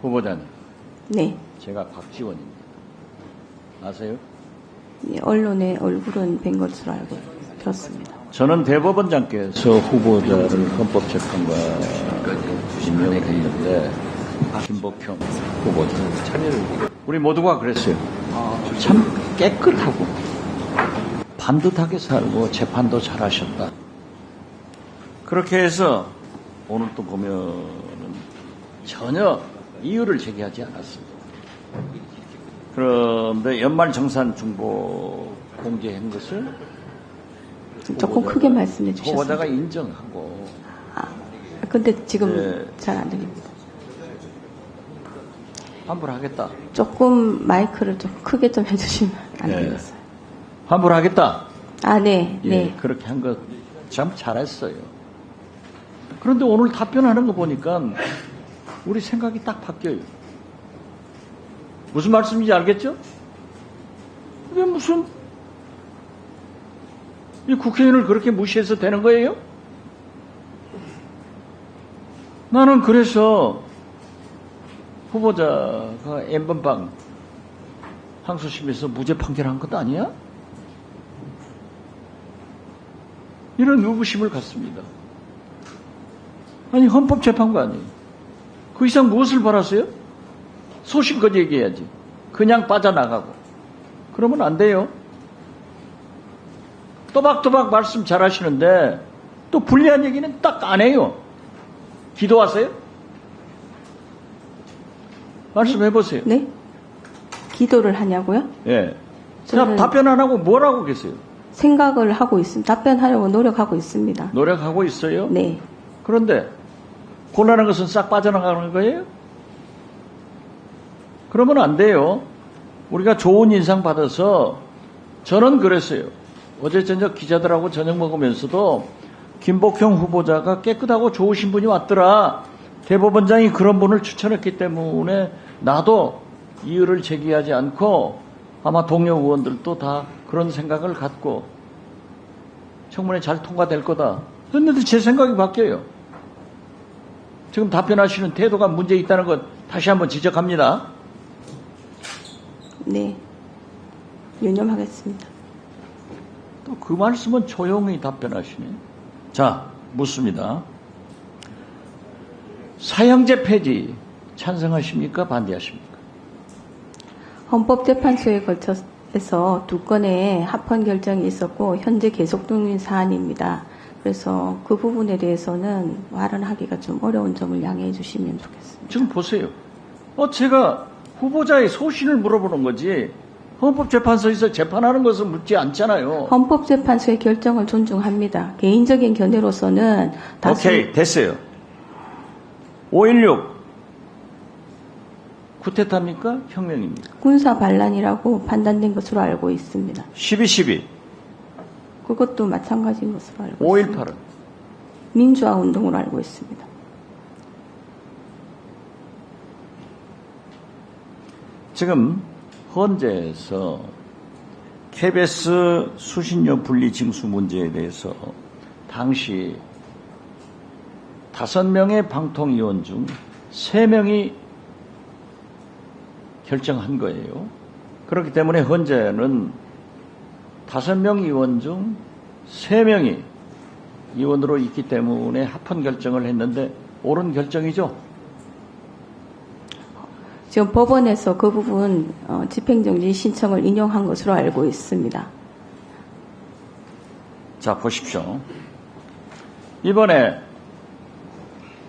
후보자님. 네. 제가 곽지원입니다. 아세요? 예, 언론에 얼굴은 뵌 것으로 알고 들었습니다. 저는 대법원장께서 후보자를 헌법재판관에 임명했는데 김복형 후보자 우리 모두가 그랬어요. 참 깨끗하고 반듯하게 살고 재판도 잘하셨다. 그렇게 해서 오늘 또 보면은 전혀 이유를 제기하지 않았습니다. 그런데 연말정산 중복 공개한 것을 조금 크게 말씀해 주셨습니다. 후보자가 인정하고. 근데 지금 네. 잘 안 들립니다. 환불하겠다. 조금 마이크를 좀 크게 좀 해주시면 안 네. 되겠어요? 환불하겠다. 네, 예, 네. 그렇게 한 거 참 잘했어요. 그런데 오늘 답변하는 거 보니까 우리 생각이 딱 바뀌어요. 무슨 말씀인지 알겠죠? 이게 무슨 이 국회의원을 그렇게 무시해서 되는 거예요? 나는 그래서 후보자가 N번방 항소심에서 무죄 판결한 것 아니야? 이런 의구심을 갖습니다. 아니 헌법재판관이 그 이상 무엇을 바랐어요? 소신껏 얘기해야지. 그냥 빠져나가고. 그러면 안 돼요. 또박또박 말씀 잘하시는데 또 불리한 얘기는 딱 안 해요. 기도하세요? 말씀해보세요. 네? 기도를 하냐고요? 예. 저는 답변 안 하고 뭘 하고 계세요? 생각을 하고 있습니다. 답변하려고 노력하고 있습니다. 노력하고 있어요? 네. 그런데 곤란한 것은 싹 빠져나가는 거예요? 그러면 안 돼요. 우리가 좋은 인상 받아서 저는 그랬어요. 어제 저녁 기자들하고 저녁 먹으면서도 김복형 후보자가 깨끗하고 좋으신 분이 왔더라. 대법원장이 그런 분을 추천했기 때문에 나도 이유를 제기하지 않고 아마 동료 의원들도 다 그런 생각을 갖고 청문회 잘 통과될 거다. 그런데 제 생각이 바뀌어요. 지금 답변하시는 태도가 문제 있다는 것 다시 한번 지적합니다. 네. 유념하겠습니다. 또 그 말씀은 조용히 답변하시네. 자, 묻습니다. 사형제 폐지 찬성하십니까? 반대하십니까? 헌법재판소에 걸쳐서 두 건의 합헌 결정이 있었고 현재 계속 중인 사안입니다. 그래서 그 부분에 대해서는 발언하기가 좀 어려운 점을 양해해 주시면 좋겠습니다. 지금 보세요. 제가 후보자의 소신을 물어보는 거지 헌법재판소에서 재판하는 것을 묻지 않잖아요. 헌법재판소의 결정을 존중합니다. 개인적인 견해로서는 오케이, 됐어요. 5.16 쿠데타입니까? 혁명입니까? 군사 반란이라고 판단된 것으로 알고 있습니다. 12.12 그것도 마찬가지인 것으로 알고 있습니다. 5.18은 민주화 운동으로 알고 있습니다. 지금 헌재에서 KBS 수신료 분리 징수 문제에 대해서 당시 5명의 방통위원 중 3명이 결정한 거예요. 그렇기 때문에 헌재는 5명 의원 중 3명이 의원으로 있기 때문에 합헌 결정을 했는데 옳은 결정이죠? 지금 법원에서 그 부분 집행정지 신청을 인용한 것으로 알고 있습니다. 자, 보십시오. 이번에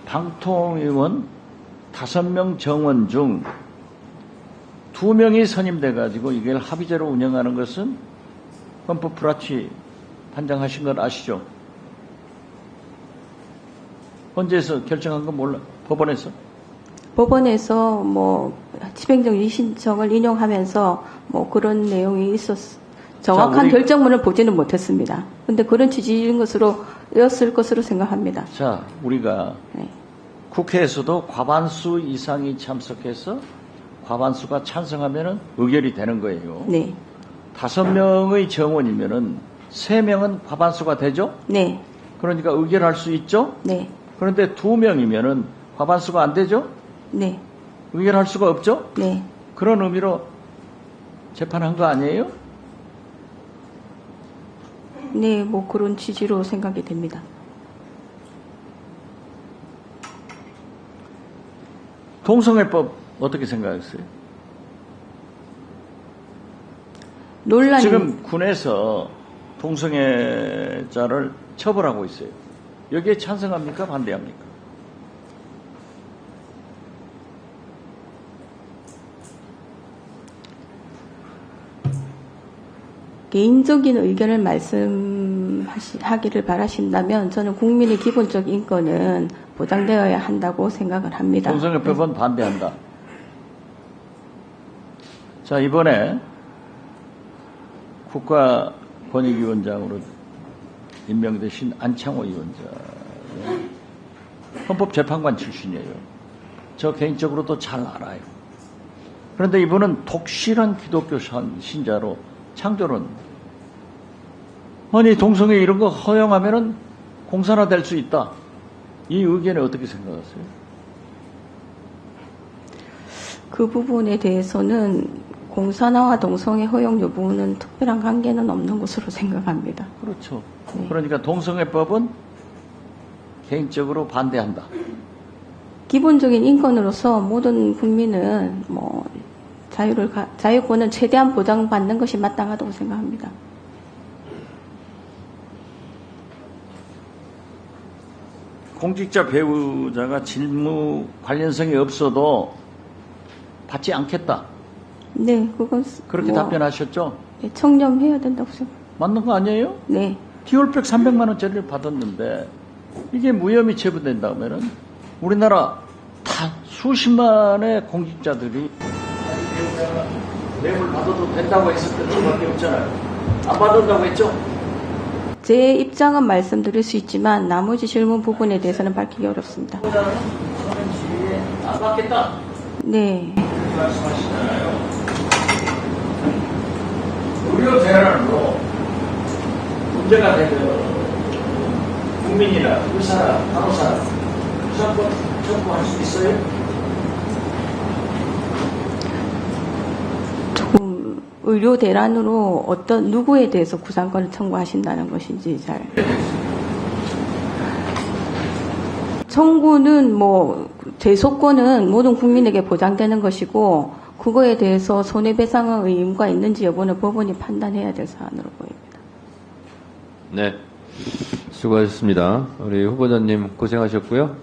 방통위원 5명 정원 중 2명이 선임돼가지고 이걸 합의제로 운영하는 것은 헌법 불합치 판정하신 건 아시죠? 헌재에서 결정한 건 몰라? 법원에서? 법원에서 집행정지 신청을 인용하면서 그런 내용이 정확한 결정문을 보지는 못했습니다. 그런데 그런 취지인 것으로였을 것으로 생각합니다. 자, 우리가 네. 국회에서도 과반수 이상이 참석해서 과반수가 찬성하면은 의결이 되는 거예요. 네. 5명의 정원이면은 3명은 과반수가 되죠? 네. 그러니까 의결할 수 있죠? 네. 그런데 2명이면은 과반수가 안 되죠? 네. 의결할 수가 없죠? 네. 그런 의미로 재판한 거 아니에요? 네, 뭐 그런 취지로 생각이 됩니다. 동성애법 어떻게 생각했어요? 논란이 지금 군에서 동성애자를 처벌하고 있어요. 여기에 찬성합니까? 반대합니까? 개인적인 의견을 말씀하기를 바라신다면 저는 국민의 기본적 인권은 보장되어야 한다고 생각을 합니다. 동성애법은 반대한다. 자, 이번에 국가권익위원장으로 임명되신 안창호 위원장, 헌법재판관 출신이에요. 저 개인적으로도 잘 알아요. 그런데 이분은 독실한 기독교 신자로 창조론, 아니 동성애 이런 거 허용하면은 공산화될 수 있다. 이 의견에 어떻게 생각하세요? 그 부분에 대해서는 공산화와 동성애 허용 여부는 특별한 관계는 없는 것으로 생각합니다. 그렇죠. 네. 그러니까 동성애법은 개인적으로 반대한다. 기본적인 인권으로서 모든 국민은 자유권은 최대한 보장받는 것이 마땅하다고 생각합니다. 공직자 배우자가 직무 관련성이 없어도 받지 않겠다. 네, 그건 그렇게 답변하셨죠? 네, 청렴해야 된다고 생각합니다. 맞는 거 아니에요? 네, 디올백 300만 원짜리를 받았는데 이게 무혐의 체부된다면은 우리나라 다 수십만의 공직자들이 뇌물 받아도 된다고 했을 때 수밖에 없잖아요. 안 받았다고 했죠? 제 입장은 말씀드릴 수 있지만 나머지 질문 부분에 대해서는 밝히기 어렵습니다. 보다는 서면 지위에 안 받겠다. 네, 말씀하시잖아요. 의료 대란으로 문제가 되면 국민이나 의사나 간호사 구상권 청구할 수 있어요? 조금 의료 대란으로 어떤 누구에 대해서 구상권을 청구하신다는 것인지 잘. 청구는 제소권은 모든 국민에게 보장되는 것이고 그거에 대해서 손해배상의 의무가 있는지 여부는 법원이 판단해야 될 사안으로 보입니다. 네. 수고하셨습니다. 우리 후보자님 고생하셨고요.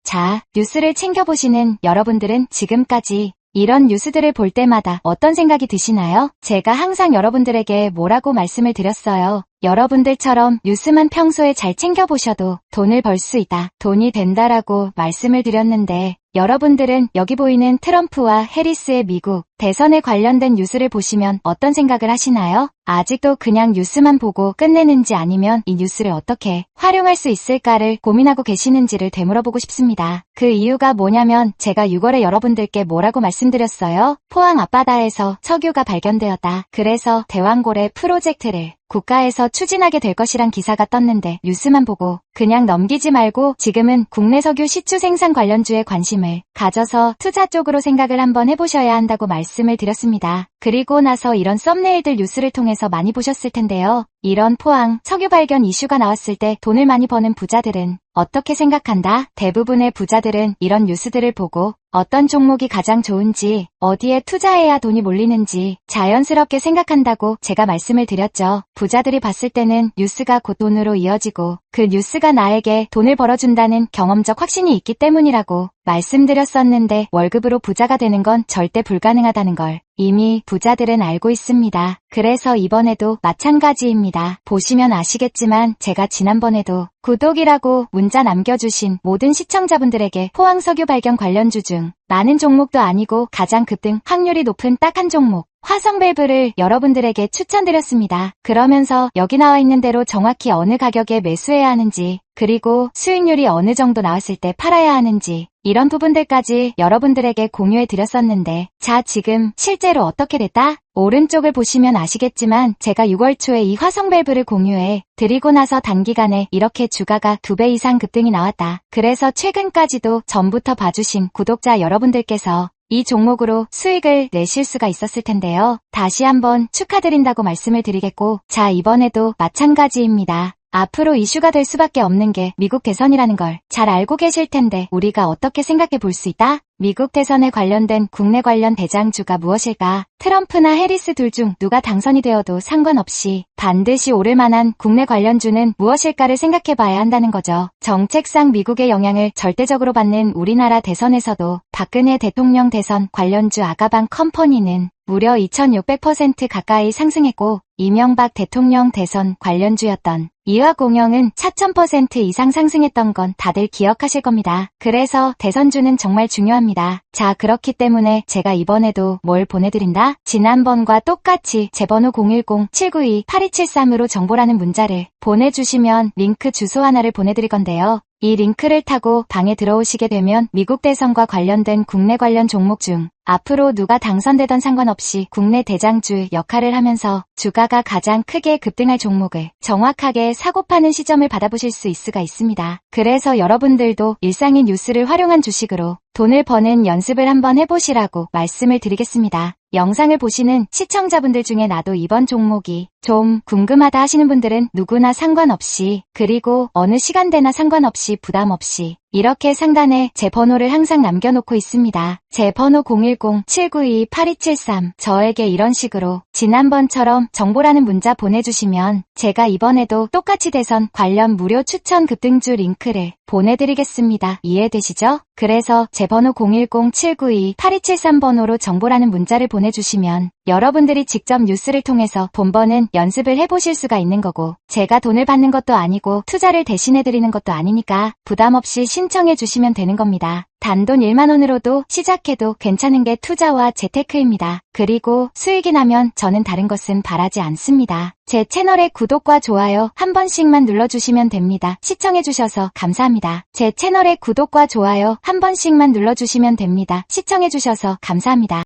자, 뉴스를 챙겨보시는 여러분들은 지금까지 이런 뉴스들을 볼 때마다 어떤 생각이 드시나요? 제가 항상 여러분들에게 뭐라고 말씀을 드렸어요. 여러분들처럼 뉴스만 평소에 잘 챙겨보셔도 돈을 벌 수 있다, 돈이 된다라고 말씀을 드렸는데 여러분들은 여기 보이는 트럼프와 해리스의 미국 대선에 관련된 뉴스를 보시면 어떤 생각을 하시나요? 아직도 그냥 뉴스만 보고 끝내는지 아니면 이 뉴스를 어떻게 활용할 수 있을까를 고민하고 계시는지를 되물어보고 싶습니다. 그 이유가 뭐냐면 제가 6월에 여러분들께 뭐라고 말씀드렸어요? 포항 앞바다에서 석유가 발견되었다. 그래서 대왕고래 프로젝트를 국가에서 추진하게 될 것이란 기사가 떴는데 뉴스만 보고 그냥 넘기지 말고 지금은 국내 석유 시추 생산 관련주에 관심을 가져서 투자 쪽으로 생각을 한번 해보셔야 한다고 말씀을 드렸습니다. 그리고 나서 이런 썸네일들 뉴스를 통해서 많이 보셨을 텐데요. 이런 포항 석유 발견 이슈가 나왔을 때 돈을 많이 버는 부자들은 어떻게 생각한다? 대부분의 부자들은 이런 뉴스들을 보고 어떤 종목이 가장 좋은지, 어디에 투자해야 돈이 몰리는지 자연스럽게 생각한다고 제가 말씀을 드렸죠. 부자들이 봤을 때는 뉴스가 곧 돈으로 이어지고 그 뉴스가 나에게 돈을 벌어준다는 경험적 확신이 있기 때문이라고 말씀드렸었는데 월급으로 부자가 되는 건 절대 불가능하다는 걸 이미 부자들은 알고 있습니다. 그래서 이번에도 마찬가지입니다. 보시면 아시겠지만 제가 지난번에도 구독이라고 문자 남겨주신 모든 시청자분들에게 포항 석유 발견 관련주 중 많은 종목도 아니고 가장 급등 확률이 높은 딱 한 종목 화성밸브를 여러분들에게 추천드렸습니다. 그러면서 여기 나와 있는 대로 정확히 어느 가격에 매수해야 하는지 그리고 수익률이 어느 정도 나왔을 때 팔아야 하는지 이런 부분들까지 여러분들에게 공유해 드렸었는데, 자, 지금 실제로 어떻게 됐다? 오른쪽을 보시면 아시겠지만 제가 6월 초에 이 화성 밸브를 공유해 드리고 나서 단기간에 이렇게 주가가 2배 이상 급등이 나왔다. 그래서 최근까지도 전부터 봐주신 구독자 여러분들께서 이 종목으로 수익을 내실 수가 있었을 텐데요. 다시 한번 축하드린다고 말씀을 드리겠고, 자, 이번에도 마찬가지입니다. 앞으로 이슈가 될 수밖에 없는 게 미국 대선이라는 걸 잘 알고 계실 텐데 우리가 어떻게 생각해 볼 수 있다? 미국 대선에 관련된 국내 관련 대장주가 무엇일까? 트럼프나 해리스 둘 중 누가 당선이 되어도 상관없이 반드시 오를 만한 국내 관련주는 무엇일까를 생각해 봐야 한다는 거죠. 정책상 미국의 영향을 절대적으로 받는 우리나라 대선에서도 박근혜 대통령 대선 관련주 아가방 컴퍼니는 무려 2600% 가까이 상승했고, 이명박 대통령 대선 관련주였던 이화공영은 4000% 이상 상승했던 건 다들 기억하실 겁니다. 그래서 대선주는 정말 중요합니다. 자, 그렇기 때문에 제가 이번에도 뭘 보내드린다? 지난번과 똑같이 제 번호 010-792-8273으로 정보라는 문자를 보내주시면 링크 주소 하나를 보내드릴 건데요. 이 링크를 타고 방에 들어오시게 되면 미국 대선과 관련된 국내 관련 종목 중 앞으로 누가 당선되던 상관없이 국내 대장주 역할을 하면서 주가가 가장 크게 급등할 종목을 정확하게 사고파는 시점을 받아보실 수 있을 수가 있습니다. 그래서 여러분들도 일상의 뉴스를 활용한 주식으로 돈을 버는 연습을 한번 해보시라고 말씀을 드리겠습니다. 영상을 보시는 시청자분들 중에 나도 이번 종목이 좀 궁금하다 하시는 분들은 누구나 상관없이, 그리고 어느 시간대나 상관없이 부담 없이 이렇게 상단에 제 번호를 항상 남겨놓고 있습니다. 제 번호 010-792-8273. 저에게 이런 식으로 지난번처럼 정보라는 문자 보내주시면 제가 이번에도 똑같이 대선 관련 무료 추천 급등주 링크를 보내드리겠습니다. 이해되시죠? 그래서 제 번호 010-792-8273번호로 정보라는 문자를 보내주시면 여러분들이 직접 뉴스를 통해서 돈 버는 연습을 해보실 수가 있는 거고, 제가 돈을 받는 것도 아니고 투자를 대신해드리는 것도 아니니까 부담 없이 신청해 주시면 되는 겁니다. 단돈 1만원으로도 시작해도 괜찮은 게 투자와 재테크입니다. 그리고 수익이 나면 저는 다른 것은 바라지 않습니다. 제 채널의 구독과 좋아요 한 번씩만 눌러주시면 됩니다. 시청해주셔서 감사합니다. 제 채널의 구독과 좋아요 한 번씩만 눌러주시면 됩니다. 시청해주셔서 감사합니다.